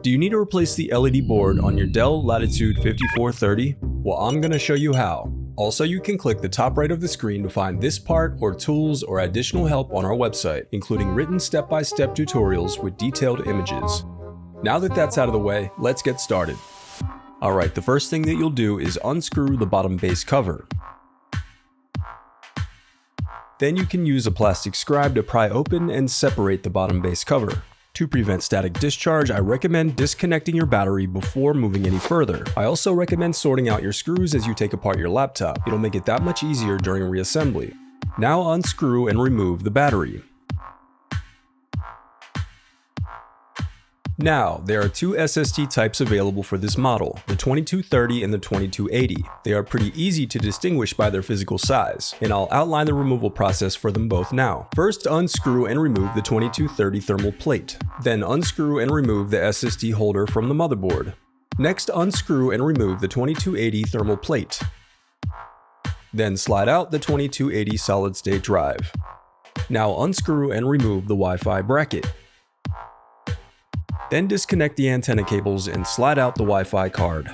Do you need to replace the LED board on your Dell Latitude 5430? Well, I'm going to show you how. Also, you can click the top right of the screen to find this part or tools or additional help on our website, including written step-by-step tutorials with detailed images. Now that that's out of the way, let's get started. Alright, the first thing that you'll do is unscrew the bottom base cover. Then you can use a plastic scribe to pry open and separate the bottom base cover. To prevent static discharge, I recommend disconnecting your battery before moving any further. I also recommend sorting out your screws as you take apart your laptop. It'll make it that much easier during reassembly. Now unscrew and remove the battery. Now, there are two SSD types available for this model, the 2230 and the 2280. They are pretty easy to distinguish by their physical size, and I'll outline the removal process for them both now. First, unscrew and remove the 2230 thermal plate. Then unscrew and remove the SSD holder from the motherboard. Next, unscrew and remove the 2280 thermal plate. Then slide out the 2280 solid-state drive. Now unscrew and remove the Wi-Fi bracket. Then disconnect the antenna cables and slide out the Wi-Fi card.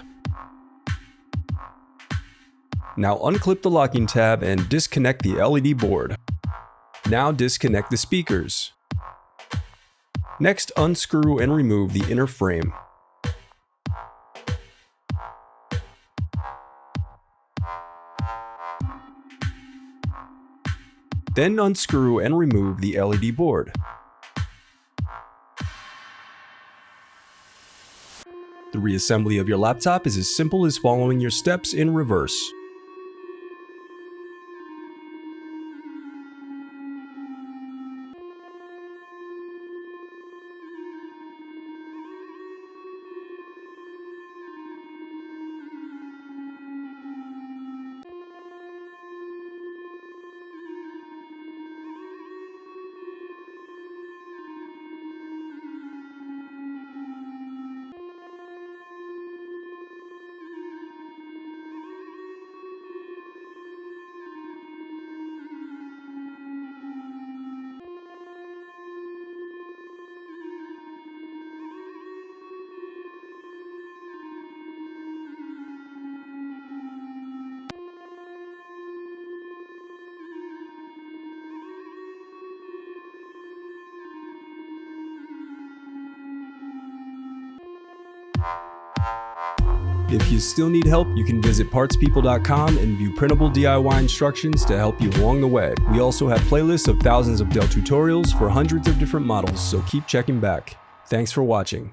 Now unclip the locking tab and disconnect the LED board. Now disconnect the speakers. Next, unscrew and remove the inner frame. Then unscrew and remove the LED board. The reassembly of your laptop is as simple as following your steps in reverse. If you still need help, you can visit partspeople.com and view printable DIY instructions to help you along the way. We also have playlists of thousands of Dell tutorials for hundreds of different models, so keep checking back. Thanks for watching.